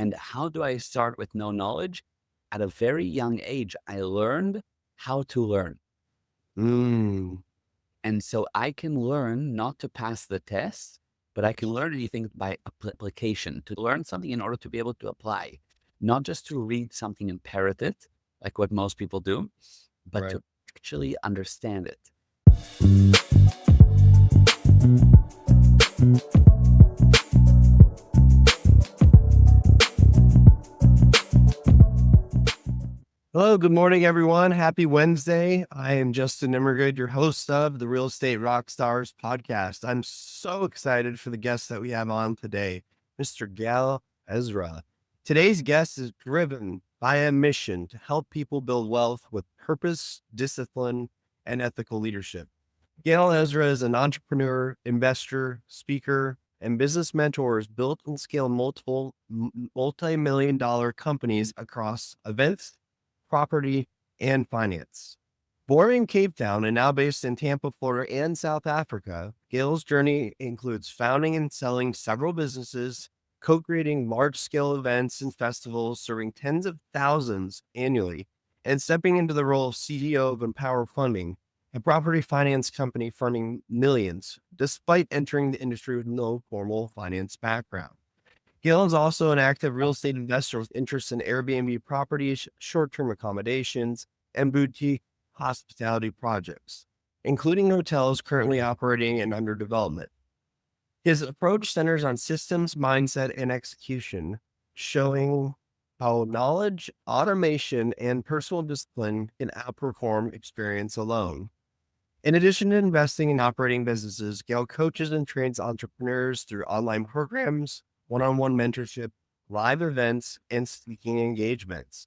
And how do I start with no knowledge? At a very young age, I learned how to learn. Mm, And so I can learn not to pass the test, but I can learn anything by application, to learn something in order to be able to apply, not just to read something and parrot it, like what most people do, but right. to actually understand it. Hello, good morning, everyone. Happy Wednesday. I am Justin Nimergood, your host of the Real Estate Rockstars podcast. I'm so excited for the guest that we have on today, Mr. Gal Ezra. Today's guest is driven by a mission to help people build wealth with purpose, discipline, and ethical leadership. Gal Ezra is an entrepreneur, investor, speaker, and business mentor who's built and scaled multiple multi-million dollar companies across events, property, and finance. Born in Cape Town and now based in Tampa, Florida, and South Africa, Gail's journey includes founding and selling several businesses, co-creating large-scale events and festivals serving tens of thousands annually, and stepping into the role of CEO of Empower Funding, a property finance company funding millions, despite entering the industry with no formal finance background. Gil is also an active real estate investor with interests in Airbnb properties, short-term accommodations, and boutique hospitality projects, including hotels currently operating and under development. His approach centers on systems, mindset, and execution, showing how knowledge, automation, and personal discipline can outperform experience alone. In addition to investing and operating businesses, Gail coaches and trains entrepreneurs through online programs, one-on-one mentorship, live events, and speaking engagements.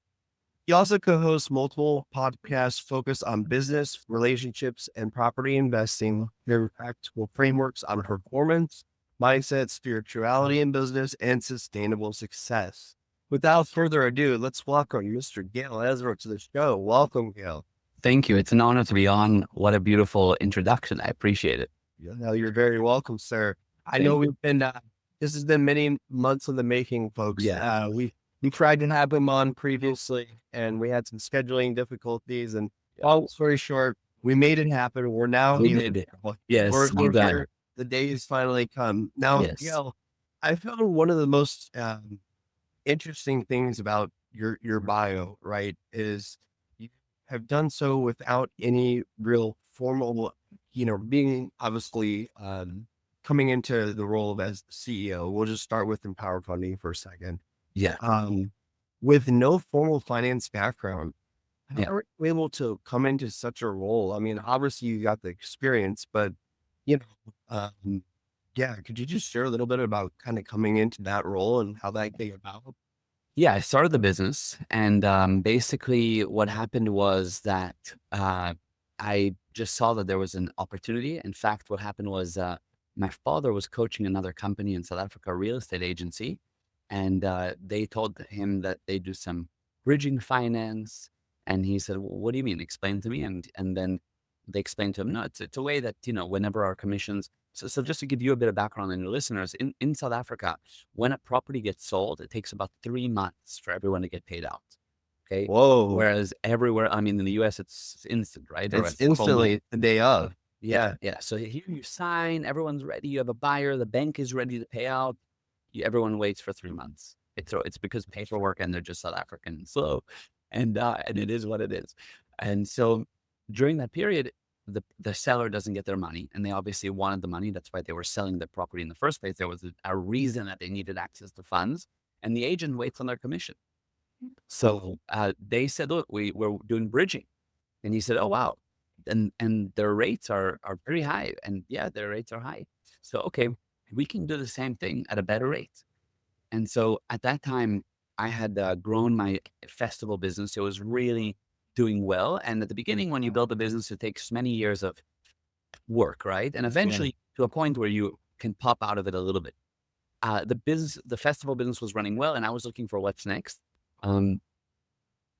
He also co-hosts multiple podcasts focused on business, relationships, and property investing. Their practical frameworks on performance, mindset, spirituality in business, and sustainable success. Without further ado, let's welcome Mr. Gal Ezra to the show. Welcome, Gal. Thank you. It's an honor to be on. What a beautiful introduction. I appreciate it. Yeah, no, you're very welcome, sir. I know Thank you. we've been, this has been many months in the making, folks. Yeah, We tried to have him on previously and we had some scheduling difficulties. And yeah. long story short, we made it happen. We're now We here. did it. Yes, We're we're done. here. The day has finally come. Now, Yes. Gail, I found one of the most interesting things about your bio, right, is you have done so without any real formal, being obviously coming into the role of as CEO. We'll just start with Empower Funding for a second. Yeah. Um, with no formal finance background, how Yeah. are you able to come into such a role? I mean, obviously you got the experience, but you know, yeah, could you just share a little bit about kind of coming into that role and how that came about? Yeah. I started the business, and basically what happened was that I just saw that there was an opportunity. In fact, what happened was my father was coaching another company in South Africa, a real estate agency, and they told him that they do some bridging finance. And he said, "What do you mean? Explain to me." And then they explained to him, "No, it's a way that, whenever our commissions." So just to give you a bit of background on your listeners, in South Africa, when a property gets sold, it takes about 3 months for everyone to get paid out. Okay. Whoa. Whereas everywhere, I mean, in the US, it's instant, right? Or It's it's 12 months. instantly the day of. Yeah. Yeah. Yeah. So here you sign, everyone's ready. You have a buyer, the bank is ready to pay out. Everyone waits for 3 months. It's because paperwork, and they're just South African and slow, and it is what it is. And so during that period, the seller doesn't get their money, and they obviously wanted the money. That's why they were selling the property in the first place. There was a reason that they needed access to funds, and the agent waits on their commission. So they said, "Look, we're doing bridging," and he said, "Oh wow," and their rates are very high, and yeah, their rates are high. So okay, we can do the same thing at a better rate. And so at that time, I had grown my festival business. It was really doing well. And at the beginning, when you build a business, it takes many years of work, right? And Yeah. eventually to a point where you can pop out of it a little bit. The festival business was running well, and I was looking for what's next. Um,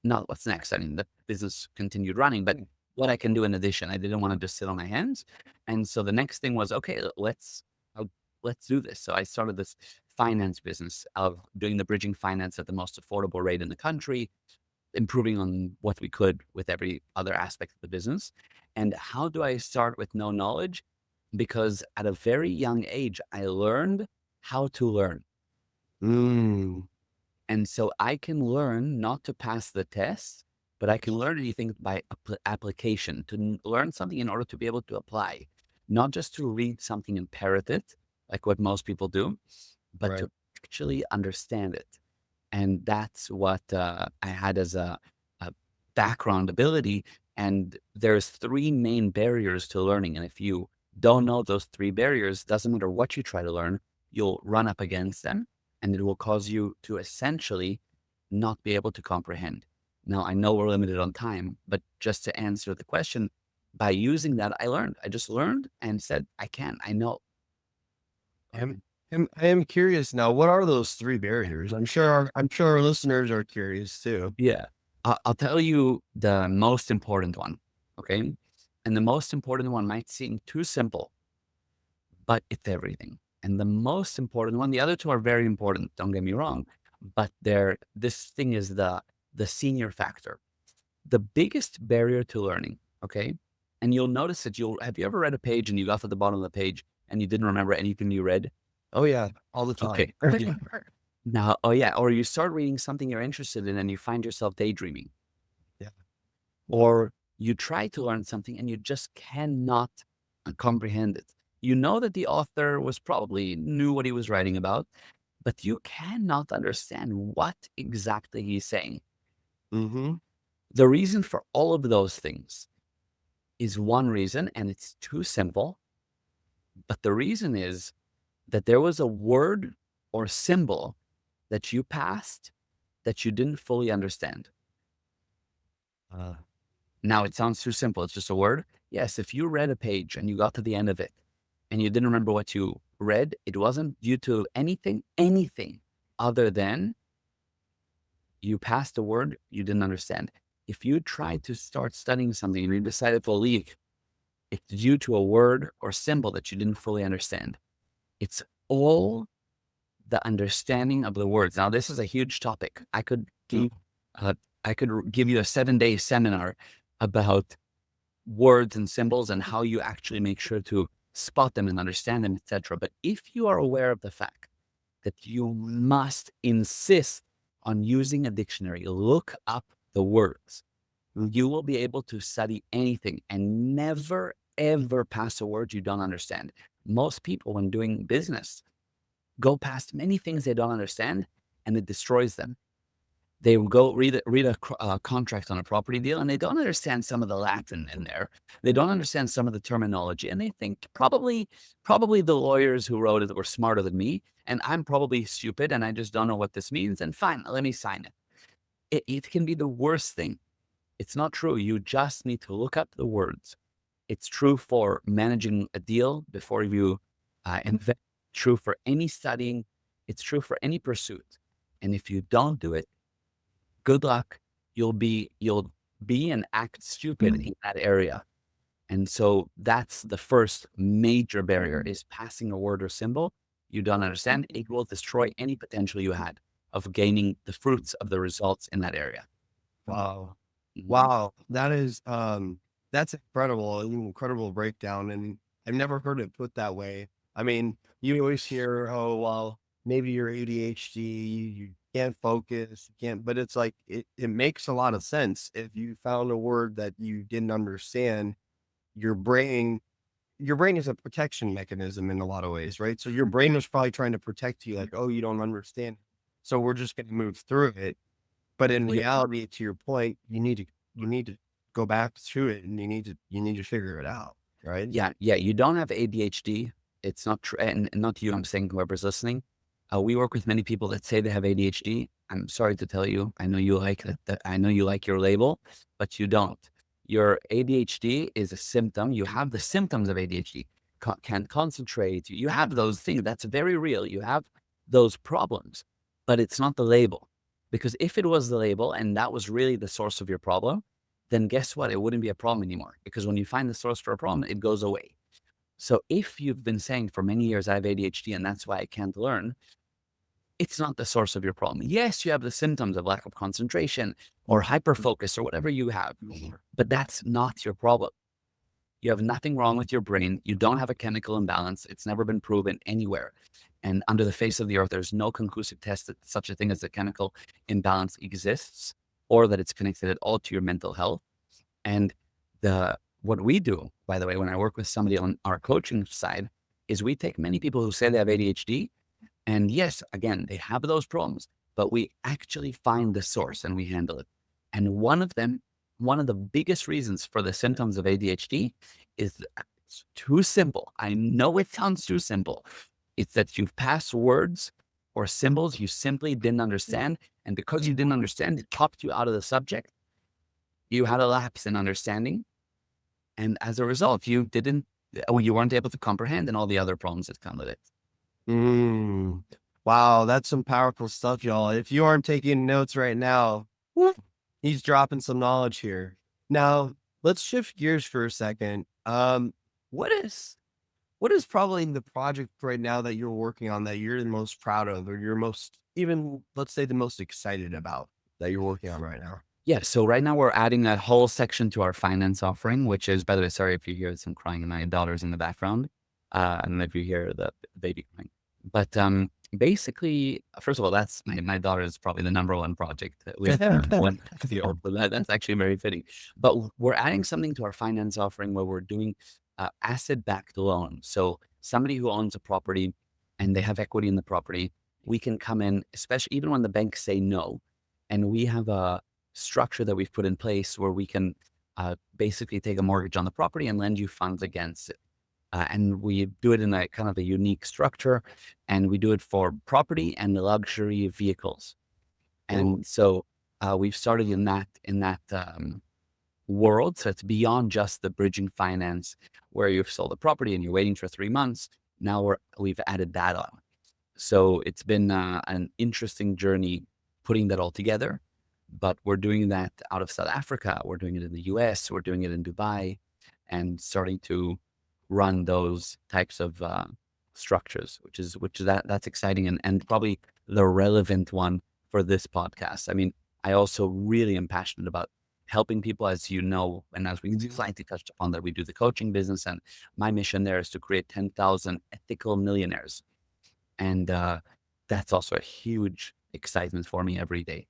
Not what's next. I mean, the business continued running, but what I can do in addition. I didn't want to just sit on my hands. And so the next thing was, okay, let's do this. So I started this finance business, of doing the bridging finance at the most affordable rate in the country, improving on what we could with every other aspect of the business. And how do I start with no knowledge? Because at a very young age, I learned how to learn. Mm, And so I can learn not to pass the test, but I can learn anything by application, to learn something in order to be able to apply, not just to read something and parrot it, like what most people do, but right. to actually understand it. And that's what I had as a background ability. And there's three main barriers to learning. And if you don't know those three barriers, doesn't matter what you try to learn, you'll run up against them, and it will cause you to essentially not be able to comprehend. Now, I know we're limited on time, but just to answer the question, by using that, I learned. I just learned and said, I know. I am curious now. What are those three barriers? I'm sure our listeners are curious too. Yeah. I'll tell you the most important one. Okay. And the most important one might seem too simple, but it's everything. And the most important one, the other two are very important, don't get me wrong, but this thing is the senior factor. The biggest barrier to learning, okay? And you'll notice that have you ever read a page and you got to the bottom of the page and you didn't remember anything you read? Oh yeah, all the time. Okay. Now, oh yeah, or you start reading something you're interested in and you find yourself daydreaming. Yeah. Or you try to learn something and you just cannot comprehend it. You know that the author was probably knew what he was writing about, but you cannot understand what exactly he's saying. Mm-hmm. The reason for all of those things is one reason, and it's too simple. But the reason is that there was a word or symbol that you passed that you didn't fully understand. Uh, Now, it sounds too simple. It's just a word. Yes, if you read a page and you got to the end of it and you didn't remember what you read, it wasn't due to anything other than you passed a word you didn't understand. If you tried to start studying something and you decided to leave, it's due to a word or symbol that you didn't fully understand. It's all the understanding of the words. Now, this is a huge topic. Uh, I could give you a 7-day seminar about words and symbols and how you actually make sure to spot them and understand them, etc. But if you are aware of the fact that you must insist on using a dictionary, look up the words, you will be able to study anything and never, ever pass a word you don't understand. Most people, when doing business, go past many things they don't understand and it destroys them. They will go read a contract on a property deal and they don't understand some of the Latin in there. They don't understand some of the terminology and they think probably the lawyers who wrote it were smarter than me and I'm probably stupid and I just don't know what this means and fine, let me sign it. It can be the worst thing. It's not true. You just need to look up the words. It's true for managing a deal before you invest. True for any studying. It's true for any pursuit. And if you don't do it, good luck. You'll be and act stupid in that area. And so that's the first major barrier is passing a word or symbol you don't understand. It will destroy any potential you had of gaining the fruits of the results in that area. wow. Mhm. Wow. That's incredible. An incredible breakdown. And I've never heard it put that way. I mean, you always hear, oh, well, maybe you're ADHD, you can't focus, you can't, but it's like, it makes a lot of sense. If you found a word that you didn't understand, your brain, your brain is a protection mechanism in a lot of ways, right? So your brain was probably trying to protect you, like, oh, you don't understand. So we're just going to move through it. But in Yeah, reality, to your point, you need to go back to it and you need to figure it out. Right. yeah. You don't have ADHD. It's not true, and not you. I'm saying whoever's listening. We work with many people that say they have ADHD. I'm sorry to tell you. I know you like that. I know you like your label, but you don't. Your ADHD is a symptom. You have the symptoms of ADHD. Can't concentrate. You have those things. That's very real. You have those problems, but it's not the label. Because if it was the label and that was really the source of your problem, then guess what? It wouldn't be a problem anymore. Because when you find the source for a problem, it goes away. So if you've been saying for many years, I have ADHD and that's why I can't learn, it's not the source of your problem. Yes, you have the symptoms of lack of concentration or hyperfocus or whatever you have, but that's not your problem. You have nothing wrong with your brain. You don't have a chemical imbalance. It's never been proven anywhere. And under the face of the earth, there's no conclusive test that such a thing as a chemical imbalance exists or that it's connected at all to your mental health. And what we do, by the way, when I work with somebody on our coaching side, is we take many people who say they have ADHD. And yes, again, they have those problems, but we actually find the source and we handle it. And one of the biggest reasons for the symptoms of ADHD is it's too simple. I know it sounds too simple. It's that you've passed words or symbols you simply didn't understand. And because you didn't understand, it popped you out of the subject. You had a lapse in understanding. And as a result, you weren't able to comprehend and all the other problems that come with it. Wow, that's some powerful stuff, y'all. If you aren't taking notes right now, he's dropping some knowledge here. Now, let's shift gears for a second. What is probably the project right now that you're working on that you're the most proud of, or you're most, even let's say, the most excited about that you're working on right now? Yeah. So right now we're adding a whole section to our finance offering, which is, by the way, sorry if you hear some crying, my daughter's in the background. I don't know if you hear the baby crying, but basically, first of all, that's my daughter is probably the number one project that we have. That's actually very fitting. But we're adding something to our finance offering where we're doing asset-backed loan. So somebody who owns a property and they have equity in the property, we can come in, especially even when the banks say no, and we have a structure that we've put in place where we can basically take a mortgage on the property and lend you funds against it. And we do it in a kind of a unique structure, and we do it for property and luxury vehicles. And so we've started in that world. So it's beyond just the bridging finance where you've sold a property and you're waiting for 3 months. Now we've added that on. So it's been an interesting journey putting that all together. But we're doing that out of South Africa. We're doing it in the US. We're doing it in Dubai, and starting to run those types of structures, which is that's exciting and probably the relevant one for this podcast. I mean, I also really am passionate about helping people, as you know, and as we slightly touched upon that, we do the coaching business, and my mission there is to create 10,000 ethical millionaires, and that's also a huge excitement for me every day.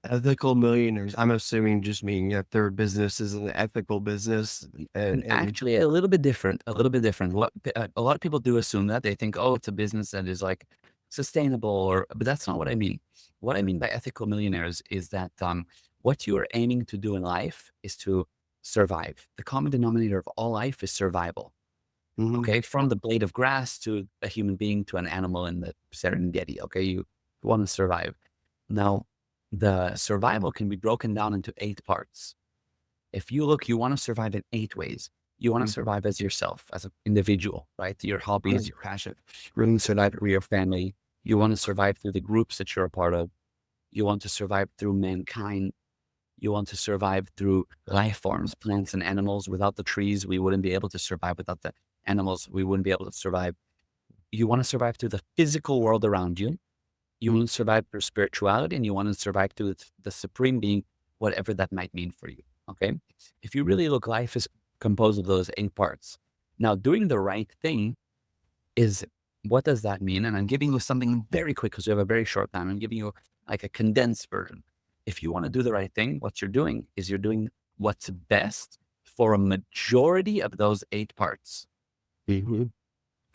Ethical millionaires, I'm assuming just meaning that their business is an ethical business. And actually a little bit different, a lot of people do assume that. They think, oh, it's a business that is like sustainable, but that's not what I mean. What I mean by ethical millionaires is that what you are aiming to do in life is to survive. The common denominator of all life is survival. Okay, from the blade of grass to a human being to an animal in the Serengeti. Okay, you want to survive. Now, the survival can be broken down into 8 parts. If you look, you want to survive in 8 ways. You want to survive as yourself, as an individual, right? Your hobbies, your passion. You want to survive through your family. You want to survive through the groups that you're a part of. You want to survive through mankind. You want to survive through life forms, plants and animals. Without the trees, we wouldn't be able to survive. Without the animals, we wouldn't be able to survive. You want to survive through the physical world around you. You want to survive through spirituality, and you want to survive through the supreme being, whatever that might mean for you. Okay. If you really look, life is composed of those 8 parts. Now, doing the right thing what does that mean? And I'm giving you something very quick because we have a very short time. I'm giving you like a condensed version. If you want to do the right thing, what you're doing is you're doing what's best for a majority of those 8 parts. Okay.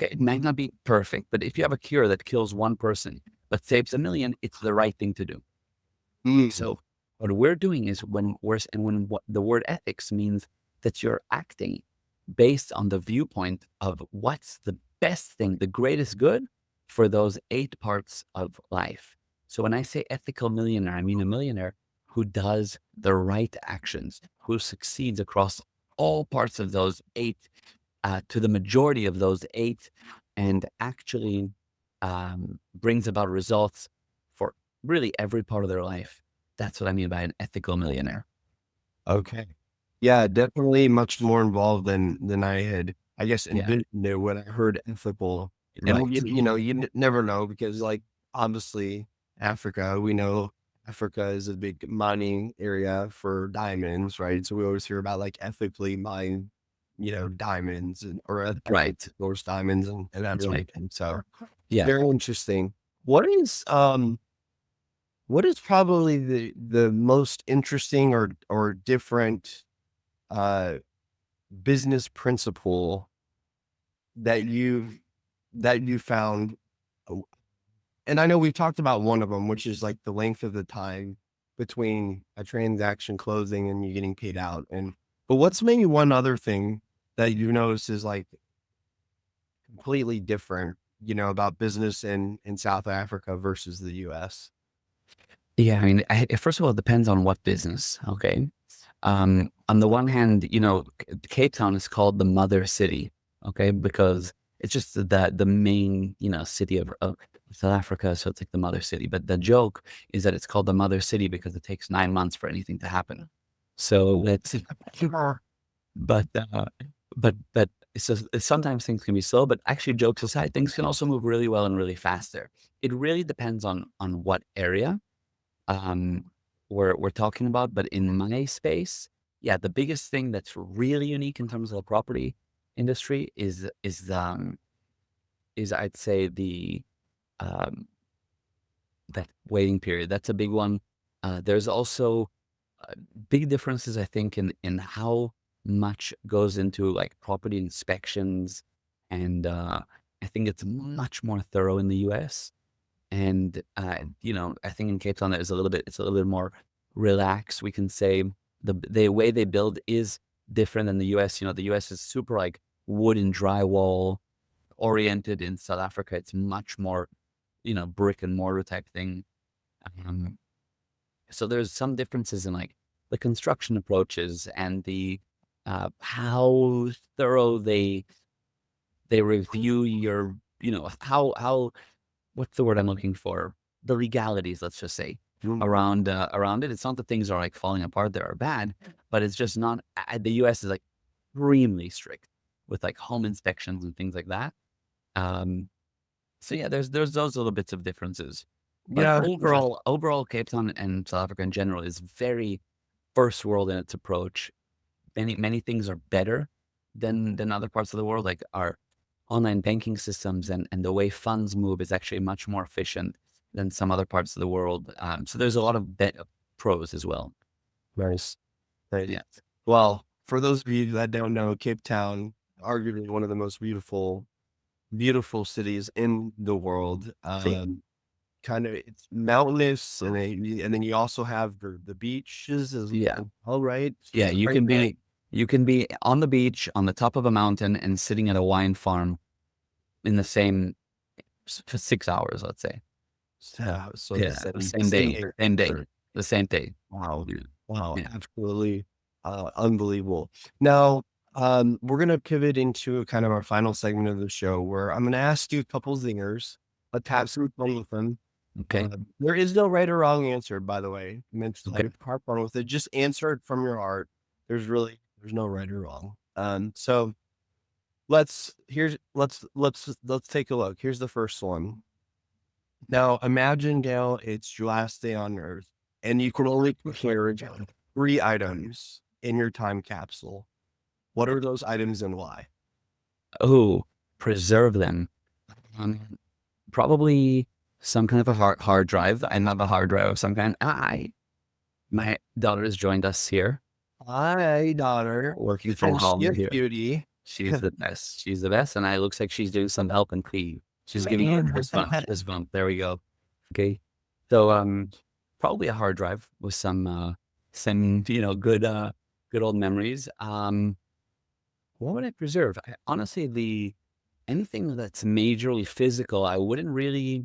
It might not be perfect, but if you have a cure that kills 1 person, but saves 1 million, it's the right thing to do. So what we're doing is what the word ethics means that you're acting based on the viewpoint of what's the best thing, the greatest good for those 8 parts of life. So when I say ethical millionaire, I mean a millionaire who does the right actions, who succeeds across all parts of those 8, to the majority of those 8, and actually brings about results for really every part of their life. That's what I mean by an ethical millionaire. Okay. Yeah, definitely much more involved than I had, I guess, envisioned when I heard ethical. And Right. you never know, because like obviously Africa. We know Africa is a big mining area for diamonds, right? So we always hear about like ethically mined, diamonds or Right. source diamonds and That's everything. right. So Yeah. very interesting. What is probably the most interesting or different uh business principle that you found? And I know we've talked about one of them, which is like the length of the time between a transaction closing and you getting paid out. But what's maybe one other thing that you notice is like completely different, about business in South Africa versus the US? Yeah. I mean, first of all, it depends on what business. Okay. On the one hand, Cape Town is called the mother city. Okay. Because it's just the main, city of South Africa. So it's like the mother city. But the joke is that it's called the mother city because it takes 9 months for anything to happen. So it's, but, it's just, sometimes things can be slow, but actually jokes aside, things can also move really well and really fast there. It really depends on what area um, we're talking about. But in my space, yeah, the biggest thing that's really unique in terms of the property industry is I'd say the um, that waiting period. That's a big one. There's also uh, big differences, I think, in how much goes into like property inspections, and I think it's much more thorough in the U.S. And I think in Cape Town it's a little bit more relaxed. We can say the way they build is different than the U.S. The U.S. is super like wood and drywall oriented. In South Africa, it's much more brick and mortar type thing. Um, so there's some differences in like the construction approaches and the how thorough they review your how what's the word I'm looking for? The legalities, let's just say, around it. It's not that things are like falling apart that are bad, but it's just not. The U.S. is like extremely strict with like home inspections and things like that. Um, so yeah, there's those little bits of differences, but Yeah. overall, Cape Town and South Africa in general is very first world in its approach. Many things are better than other parts of the world. Like our online banking systems and the way funds move is actually much more efficient than some other parts of the world. So there's a lot of pros as well. Nice. Nice. Yeah. Well, for those of you that don't know, Cape Town, arguably one of the most beautiful cities in the world. Kind of it's mountainous, and then you also have the beaches as Yeah. well, right? Yeah. You can be on the beach on the top of a mountain and sitting at a wine farm in the same for 6 hours, let's say. So Yeah. The same day. Same day. The same day. Wow. Yeah. Wow. Yeah. Absolutely unbelievable. Now, we're going to pivot into kind of our final segment of the show where I'm going to ask you a couple zingers. Let's have some fun with them. Okay. There is no right or wrong answer, by the way. I meant to Okay. like harp on with it. Just answer it from your heart. There's no right or wrong. So let's take a look. Here's the first one. Now, imagine, Gail, it's your last day on Earth, and you can only carry 3 items in your time capsule. What are those items and why? Oh, preserve them. Probably some kind of a hard drive. I have a hard drive of some kind. My daughter has joined us here, Hi, daughter. working from home Yes, here. beauty. She's the best. She's the best, and it looks like she's doing some help and clean. She's giving you this bump. This bump. There we go. Okay. So probably a hard drive with some good old memories. What would I preserve? Honestly, anything that's majorly physical, I wouldn't really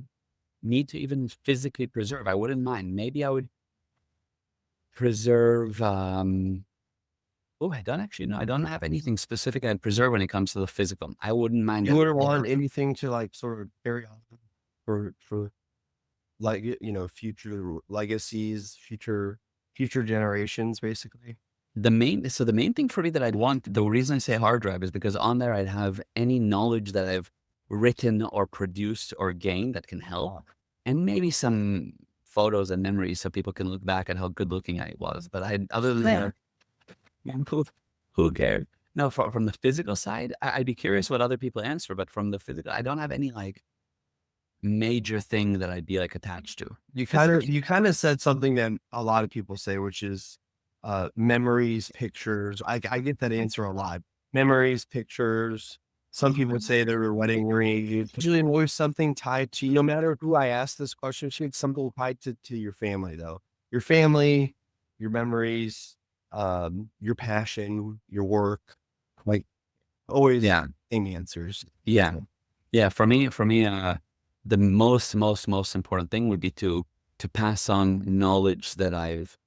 need to even physically preserve. I wouldn't mind. Maybe I would preserve. Oh, I don't actually know. I don't have anything specific I'd preserve when it comes to the physical. I wouldn't mind. You wouldn't want anything to like sort of carry on for like, future legacies, future generations, basically. The main thing for me that I'd want, the reason I say hard drive is because on there I'd have any knowledge that I've written or produced or gained that can help. and maybe some photos and memories so people can look back at how good looking I was. But other than Yeah. that, who cares? No, from the physical side, I'd be curious what other people answer. But from the physical, I don't have any like major thing that I'd be like attached to. You kind of said something that a lot of people say, which is memories, pictures. I get that answer a lot. Memories, pictures. Some people would say their wedding ring. Usually always something tied to, no matter who I ask this question to, it's something tied to your family though. Your family, your memories, your passion, your work. Like always Yeah, same answers. yeah, yeah. For me, the most important thing would be to pass on knowledge that I've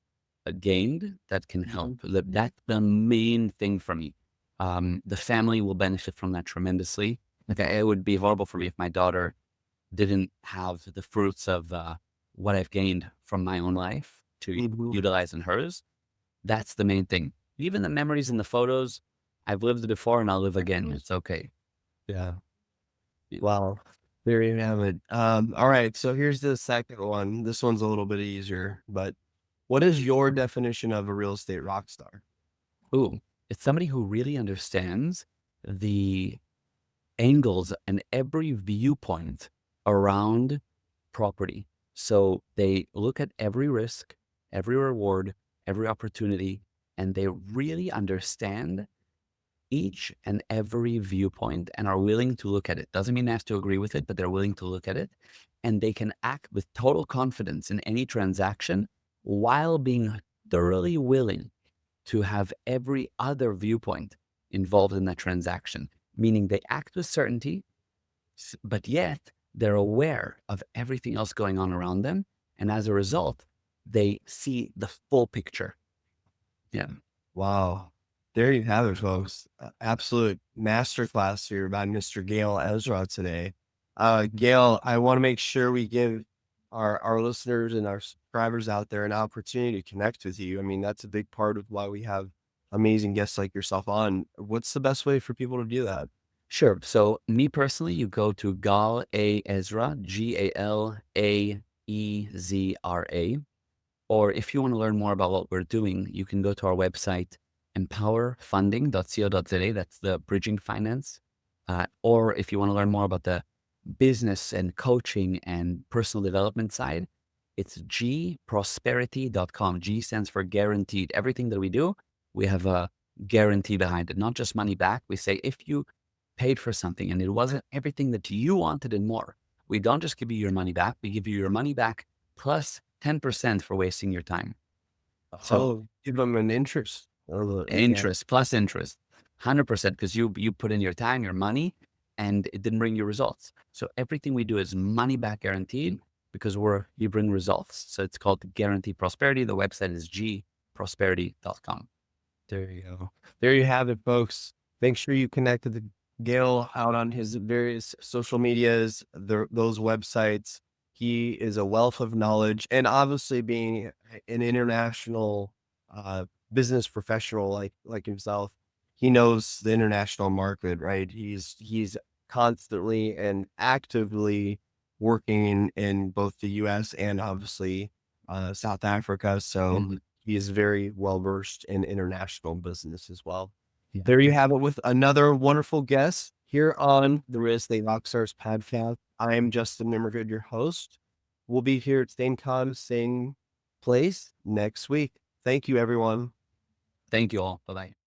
gained that can help. That's the main thing for me. The family will benefit from that tremendously. Like it would be horrible for me if my daughter didn't have the fruits of what I've gained from my own life to Mhm. utilize in hers. That's the main thing. Even the memories and the photos, I've lived before and I'll live again. It's okay. Yeah. Yeah. Wow. There you have it. All right. So here's the second one. This one's a little bit easier, but what is your definition of a real estate rock star? Ooh, it's somebody who really understands the angles and every viewpoint around property. So they look at every risk, every reward, every opportunity, and they really understand each and every viewpoint and are willing to look at it. Doesn't mean they have to agree with it, but they're willing to look at it. And they can act with total confidence in any transaction while being thoroughly willing to have every other viewpoint involved in that transaction, meaning they act with certainty, but yet they're aware of everything else going on around them. And as a result, they see the full picture. Yeah. Wow. There you have it, folks. Absolute masterclass here by Mr. Gal Ezra today. Gail, I want to make sure we give our listeners and our subscribers out there an opportunity to connect with you. I mean, that's a big part of why we have amazing guests like yourself on. What's the best way for people to do that? Sure. So me personally, you go to Gal A Ezra, Galaezra. Or if you want to learn more about what we're doing, you can go to our website, empowerfunding.co.za. That's the bridging finance. Or if you want to learn more about the business and coaching and personal development side, it's gprosperity.com. G stands for guaranteed. Everything that we do, we have a guarantee behind it, not just money back. We say if you paid for something and it wasn't everything that you wanted and more, we don't just give you your money back. We give you your money back plus 10% for wasting your time. So Oh, give them an interest. Oh, yeah. interest plus interest, 100% because you put in your time, your money, and it didn't bring you results. So everything we do is money back guaranteed because you bring results. So it's called Guarantee Prosperity. The website is gprosperity.com. There you go. There you have it, folks. Make sure you connect with Gail out on his various social medias, those websites. He is a wealth of knowledge, and obviously being an international business professional like himself, he knows the international market, right? He's constantly and actively working in both the U.S. and obviously South Africa. So Mhm. he is very well versed in international business as well. Yeah. There you have it with another wonderful guest here on the Real Estate Rockstars podcast. I am Justin Nimergood, your host. We'll be here at same time, same place next week. Thank you, everyone. Thank you all. Bye bye.